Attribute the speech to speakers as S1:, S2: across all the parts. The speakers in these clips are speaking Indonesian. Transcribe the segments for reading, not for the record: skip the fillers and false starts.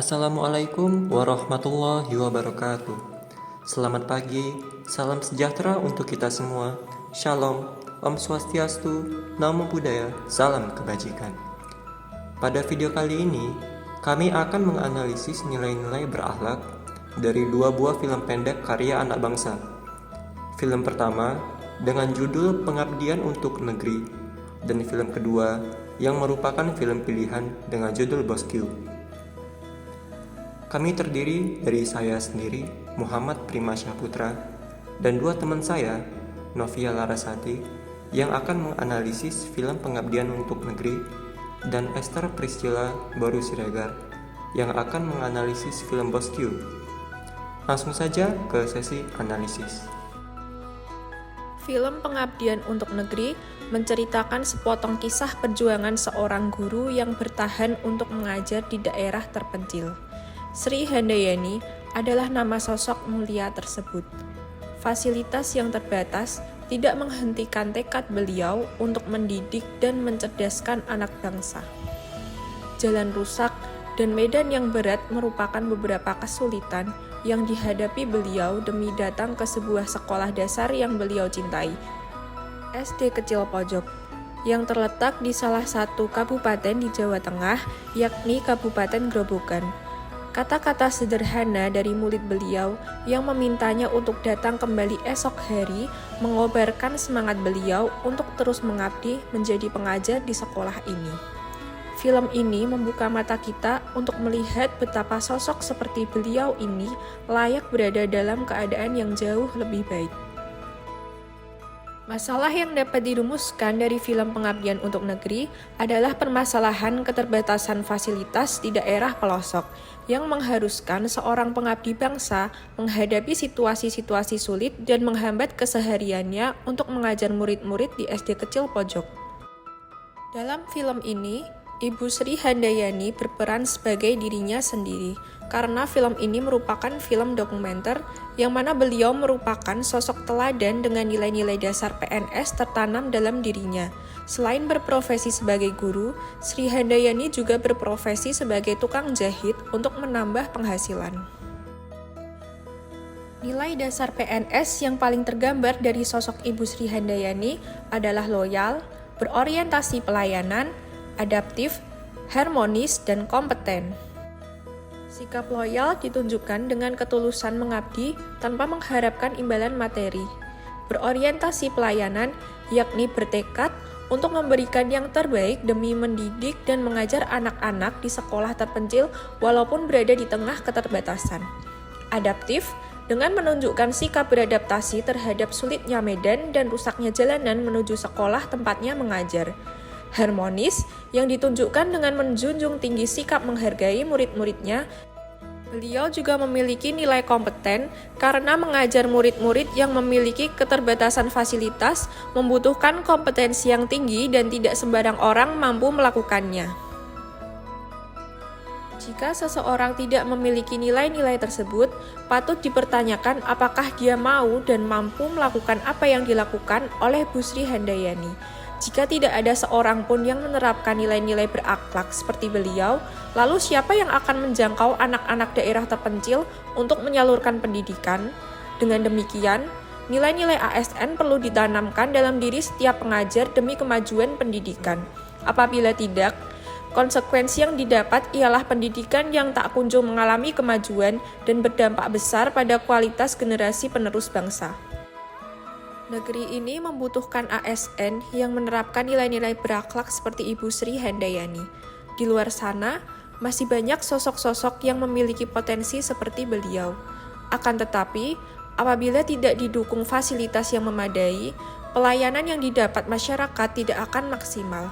S1: Assalamualaikum warahmatullahi wabarakatuh. Selamat pagi, salam sejahtera untuk kita semua. Shalom, Om Swastiastu, Namo Buddhaya, salam kebajikan. Pada video kali ini, kami akan menganalisis nilai-nilai berakhlak dari dua buah film pendek karya anak bangsa. Film pertama dengan judul Pengabdian untuk Negeri, dan film kedua yang merupakan film pilihan dengan judul Bosku. Kami terdiri dari saya sendiri, Muhammad Prima Syahputra, dan dua teman saya, Novia Larasati, yang akan menganalisis film Pengabdian untuk Negeri, dan Esther Priscilla Baru Siregar, yang akan menganalisis film Bosku. Langsung saja ke sesi analisis.
S2: Film Pengabdian untuk Negeri menceritakan sepotong kisah perjuangan seorang guru yang bertahan untuk mengajar di daerah terpencil. Sri Handayani adalah nama sosok mulia tersebut. Fasilitas yang terbatas tidak menghentikan tekad beliau untuk mendidik dan mencerdaskan anak bangsa. Jalan rusak dan medan yang berat merupakan beberapa kesulitan yang dihadapi beliau demi datang ke sebuah sekolah dasar yang beliau cintai, SD Kecil Pojok, yang terletak di salah satu kabupaten di Jawa Tengah, yakni Kabupaten Grobogan. Kata-kata sederhana dari murid beliau yang memintanya untuk datang kembali esok hari mengobarkan semangat beliau untuk terus mengabdi menjadi pengajar di sekolah ini. Film ini membuka mata kita untuk melihat betapa sosok seperti beliau ini layak berada dalam keadaan yang jauh lebih baik. Masalah yang dapat dirumuskan dari film Pengabdian untuk Negeri adalah permasalahan keterbatasan fasilitas di daerah pelosok yang mengharuskan seorang pengabdi bangsa menghadapi situasi-situasi sulit dan menghambat kesehariannya untuk mengajar murid-murid di SD Kecil Pojok. Dalam film ini, Ibu Sri Handayani berperan sebagai dirinya sendiri, karena film ini merupakan film dokumenter yang mana beliau merupakan sosok teladan dengan nilai-nilai dasar PNS tertanam dalam dirinya. Selain berprofesi sebagai guru, Sri Handayani juga berprofesi sebagai tukang jahit untuk menambah penghasilan. Nilai dasar PNS yang paling tergambar dari sosok Ibu Sri Handayani adalah loyal, berorientasi pelayanan, adaptif, harmonis, dan kompeten. Sikap loyal ditunjukkan dengan ketulusan mengabdi tanpa mengharapkan imbalan materi. Berorientasi pelayanan, yakni bertekad untuk memberikan yang terbaik demi mendidik dan mengajar anak-anak di sekolah terpencil walaupun berada di tengah keterbatasan. Adaptif, dengan menunjukkan sikap beradaptasi terhadap sulitnya medan dan rusaknya jalanan menuju sekolah tempatnya mengajar. Harmonis, yang ditunjukkan dengan menjunjung tinggi sikap menghargai murid-muridnya. Beliau juga memiliki nilai kompeten karena mengajar murid-murid yang memiliki keterbatasan fasilitas membutuhkan kompetensi yang tinggi dan tidak sembarang orang mampu melakukannya. Jika seseorang tidak memiliki nilai-nilai tersebut, patut dipertanyakan apakah dia mau dan mampu melakukan apa yang dilakukan oleh Bu Sri Handayani. Jika tidak ada seorang pun yang menerapkan nilai-nilai berakhlak seperti beliau, lalu siapa yang akan menjangkau anak-anak daerah terpencil untuk menyalurkan pendidikan? Dengan demikian, nilai-nilai ASN perlu ditanamkan dalam diri setiap pengajar demi kemajuan pendidikan. Apabila tidak, konsekuensi yang didapat ialah pendidikan yang tak kunjung mengalami kemajuan dan berdampak besar pada kualitas generasi penerus bangsa. Negeri ini membutuhkan ASN yang menerapkan nilai-nilai berakhlak seperti Ibu Sri Handayani. Di luar sana, masih banyak sosok-sosok yang memiliki potensi seperti beliau. Akan tetapi, apabila tidak didukung fasilitas yang memadai, pelayanan yang didapat masyarakat tidak akan maksimal.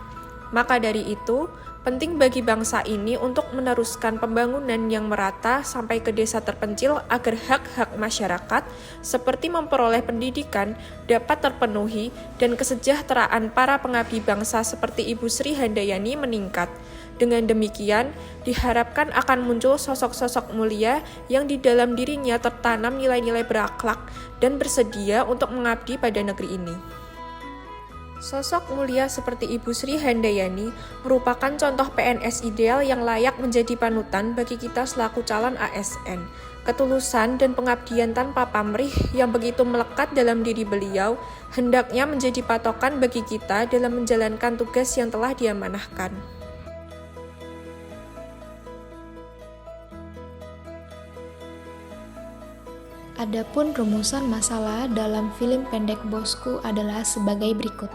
S2: Maka dari itu, penting bagi bangsa ini untuk meneruskan pembangunan yang merata sampai ke desa terpencil agar hak-hak masyarakat seperti memperoleh pendidikan dapat terpenuhi dan kesejahteraan para pengabdi bangsa seperti Ibu Sri Handayani meningkat. Dengan demikian, diharapkan akan muncul sosok-sosok mulia yang di dalam dirinya tertanam nilai-nilai berakhlak dan bersedia untuk mengabdi pada negeri ini. Sosok mulia seperti Ibu Sri Handayani merupakan contoh PNS ideal yang layak menjadi panutan bagi kita selaku calon ASN. Ketulusan dan pengabdian tanpa pamrih yang begitu melekat dalam diri beliau hendaknya menjadi patokan bagi kita dalam menjalankan tugas yang telah diamanahkan.
S3: Adapun rumusan masalah dalam film pendek Bosku adalah sebagai berikut.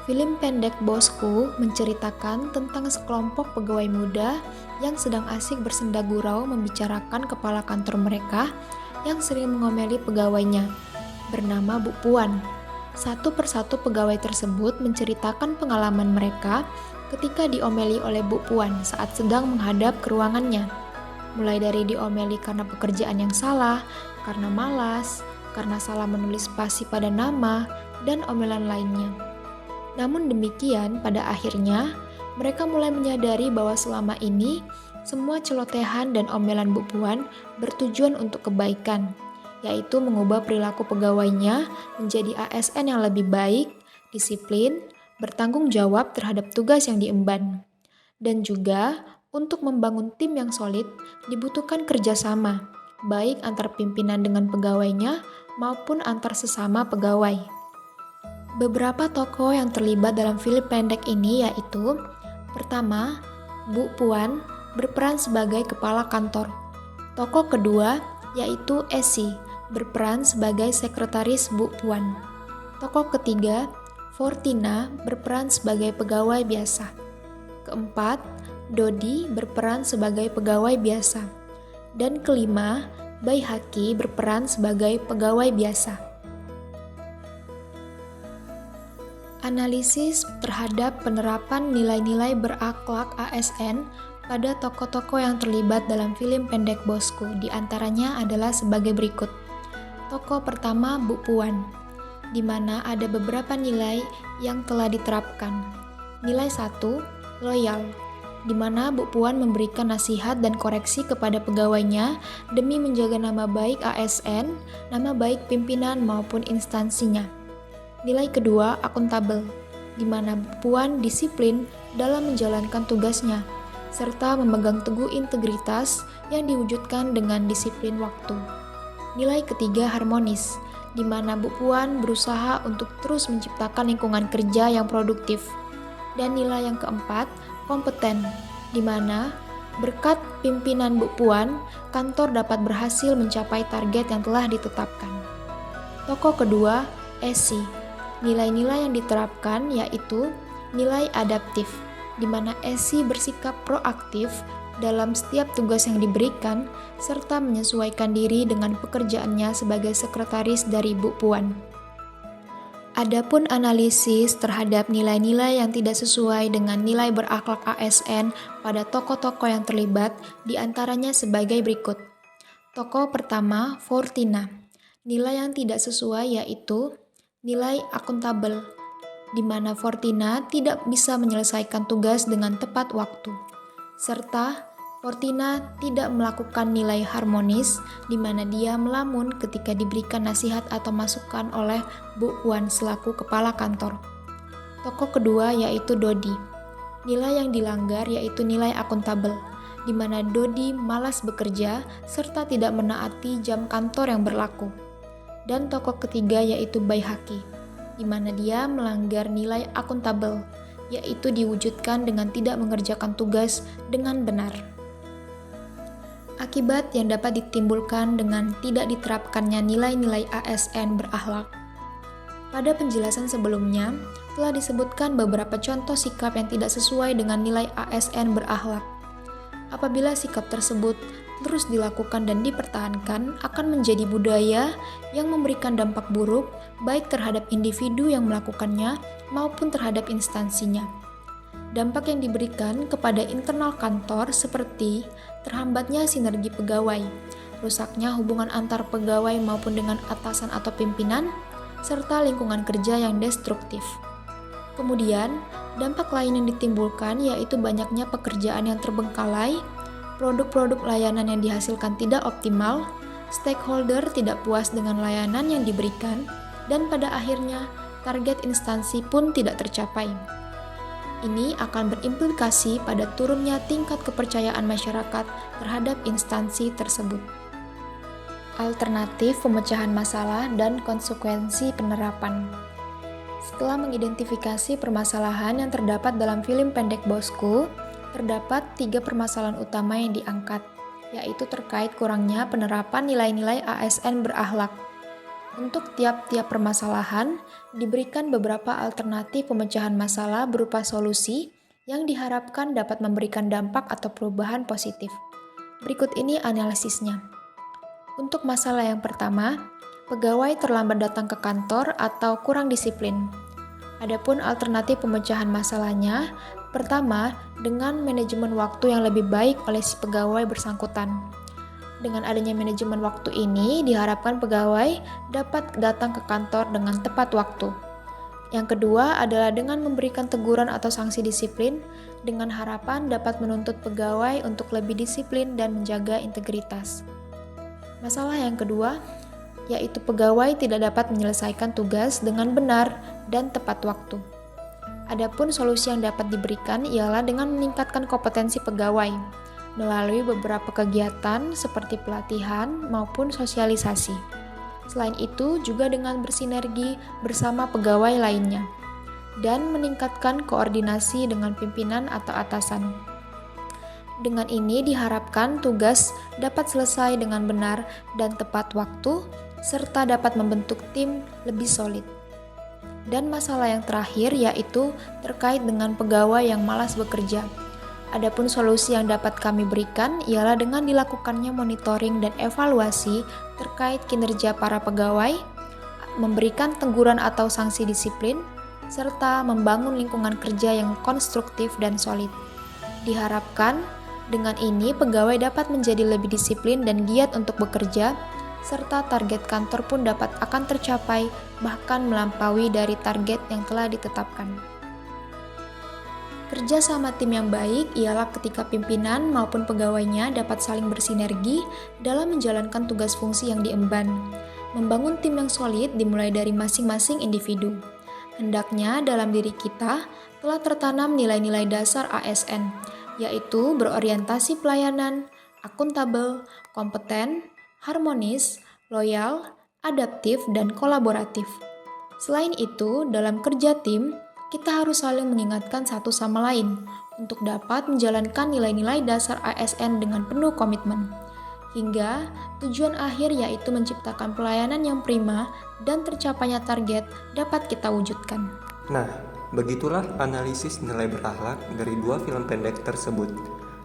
S3: Film pendek Bosku menceritakan tentang sekelompok pegawai muda yang sedang asik bersenda gurau membicarakan kepala kantor mereka yang sering mengomeli pegawainya, bernama Bu Puan. Satu persatu pegawai tersebut menceritakan pengalaman mereka ketika diomeli oleh Bu Puan saat sedang menghadap ke ruangannya. Mulai dari diomeli karena pekerjaan yang salah, karena malas, karena salah menulis spasi pada nama, dan omelan lainnya. Namun demikian, pada akhirnya, mereka mulai menyadari bahwa selama ini, semua celotehan dan omelan Bu Puan bertujuan untuk kebaikan, yaitu mengubah perilaku pegawainya menjadi ASN yang lebih baik, disiplin, bertanggung jawab terhadap tugas yang diemban. Dan juga, untuk membangun tim yang solid, dibutuhkan kerjasama, baik antar pimpinan dengan pegawainya maupun antar sesama pegawai. Beberapa tokoh yang terlibat dalam film pendek ini yaitu: pertama, Bu Puan berperan sebagai kepala kantor. Tokoh kedua yaitu Esi berperan sebagai sekretaris Bu Puan. Tokoh ketiga, Fortina berperan sebagai pegawai biasa. Keempat, Dodi berperan sebagai pegawai biasa. Dan kelima, Baihaki berperan sebagai pegawai biasa. Analisis terhadap penerapan nilai-nilai berakhlak ASN pada tokoh-tokoh yang terlibat dalam film pendek Bosku diantaranya adalah sebagai berikut. Tokoh pertama Bu Puan, di mana ada beberapa nilai yang telah diterapkan. Nilai 1, loyal, di mana Bu Puan memberikan nasihat dan koreksi kepada pegawainya demi menjaga nama baik ASN, nama baik pimpinan maupun instansinya. Nilai kedua, akuntabel, di mana Bu Puan disiplin dalam menjalankan tugasnya, serta memegang teguh integritas yang diwujudkan dengan disiplin waktu. Nilai ketiga, harmonis, di mana Bu Puan berusaha untuk terus menciptakan lingkungan kerja yang produktif. Dan nilai yang keempat, kompeten, di mana berkat pimpinan Bu Puan, kantor dapat berhasil mencapai target yang telah ditetapkan. Tokoh kedua, Esi. Nilai-nilai yang diterapkan yaitu nilai adaptif, di mana Esi bersikap proaktif dalam setiap tugas yang diberikan, serta menyesuaikan diri dengan pekerjaannya sebagai sekretaris dari Bu Puan. Adapun analisis terhadap nilai-nilai yang tidak sesuai dengan nilai berakhlak ASN pada tokoh-tokoh yang terlibat diantaranya sebagai berikut. Tokoh pertama, Fortina. Nilai yang tidak sesuai yaitu nilai akuntabel, di mana Fortina tidak bisa menyelesaikan tugas dengan tepat waktu, serta Fortina tidak melakukan nilai harmonis, di mana dia melamun ketika diberikan nasihat atau masukan oleh Bu Puan selaku kepala kantor. Tokoh kedua yaitu Dodi. Nilai yang dilanggar yaitu nilai akuntabel, di mana Dodi malas bekerja serta tidak menaati jam kantor yang berlaku. Dan tokoh ketiga yaitu Baihaki, di mana dia melanggar nilai akuntabel, yaitu diwujudkan dengan tidak mengerjakan tugas dengan benar. Akibat yang dapat ditimbulkan dengan tidak diterapkannya nilai-nilai ASN berakhlak. Pada penjelasan sebelumnya, telah disebutkan beberapa contoh sikap yang tidak sesuai dengan nilai ASN berakhlak. Apabila sikap tersebut terus dilakukan dan dipertahankan, akan menjadi budaya yang memberikan dampak buruk baik terhadap individu yang melakukannya maupun terhadap instansinya. Dampak yang diberikan kepada internal kantor seperti terhambatnya sinergi pegawai, rusaknya hubungan antar pegawai maupun dengan atasan atau pimpinan, serta lingkungan kerja yang destruktif. Kemudian, dampak lain yang ditimbulkan yaitu banyaknya pekerjaan yang terbengkalai, produk-produk layanan yang dihasilkan tidak optimal, stakeholder tidak puas dengan layanan yang diberikan, dan pada akhirnya target instansi pun tidak tercapai. Ini akan berimplikasi pada turunnya tingkat kepercayaan masyarakat terhadap instansi tersebut. Alternatif pemecahan masalah dan konsekuensi penerapan. Setelah mengidentifikasi permasalahan yang terdapat dalam film pendek Bosku, terdapat 3 permasalahan utama yang diangkat, yaitu terkait kurangnya penerapan nilai-nilai ASN berakhlak. Untuk tiap-tiap permasalahan, diberikan beberapa alternatif pemecahan masalah berupa solusi yang diharapkan dapat memberikan dampak atau perubahan positif. Berikut ini analisisnya. Untuk masalah yang pertama, pegawai terlambat datang ke kantor atau kurang disiplin. Adapun alternatif pemecahan masalahnya, pertama, dengan manajemen waktu yang lebih baik oleh si pegawai bersangkutan. Dengan adanya manajemen waktu ini, diharapkan pegawai dapat datang ke kantor dengan tepat waktu. Yang kedua adalah dengan memberikan teguran atau sanksi disiplin, dengan harapan dapat menuntut pegawai untuk lebih disiplin dan menjaga integritas. Masalah yang kedua, yaitu pegawai tidak dapat menyelesaikan tugas dengan benar dan tepat waktu. Adapun solusi yang dapat diberikan ialah dengan meningkatkan kompetensi pegawai melalui beberapa kegiatan seperti pelatihan maupun sosialisasi. Selain itu, juga dengan bersinergi bersama pegawai lainnya dan meningkatkan koordinasi dengan pimpinan atau atasan. Dengan ini diharapkan tugas dapat selesai dengan benar dan tepat waktu, serta dapat membentuk tim lebih solid. Dan masalah yang terakhir yaitu terkait dengan pegawai yang malas bekerja. Adapun solusi yang dapat kami berikan ialah dengan dilakukannya monitoring dan evaluasi terkait kinerja para pegawai, memberikan teguran atau sanksi disiplin, serta membangun lingkungan kerja yang konstruktif dan solid. Diharapkan dengan ini pegawai dapat menjadi lebih disiplin dan giat untuk bekerja, serta target kantor pun akan tercapai bahkan melampaui dari target yang telah ditetapkan. Kerja sama tim yang baik ialah ketika pimpinan maupun pegawainya dapat saling bersinergi dalam menjalankan tugas fungsi yang diemban. Membangun tim yang solid dimulai dari masing-masing individu. Hendaknya dalam diri kita telah tertanam nilai-nilai dasar ASN, yaitu berorientasi pelayanan, akuntabel, kompeten, harmonis, loyal, adaptif, dan kolaboratif. Selain itu, dalam kerja tim, kita harus saling mengingatkan satu sama lain untuk dapat menjalankan nilai-nilai dasar ASN dengan penuh komitmen. Hingga tujuan akhir yaitu menciptakan pelayanan yang prima dan tercapainya target dapat kita wujudkan.
S1: Nah, begitulah analisis nilai berakhlak dari 2 film pendek tersebut.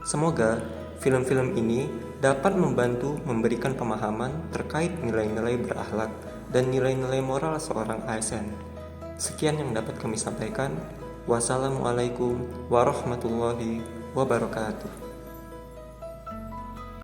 S1: Semoga film-film ini dapat membantu memberikan pemahaman terkait nilai-nilai berakhlak dan nilai-nilai moral seorang ASN. Sekian yang dapat kami sampaikan. Wassalamualaikum warahmatullahi wabarakatuh.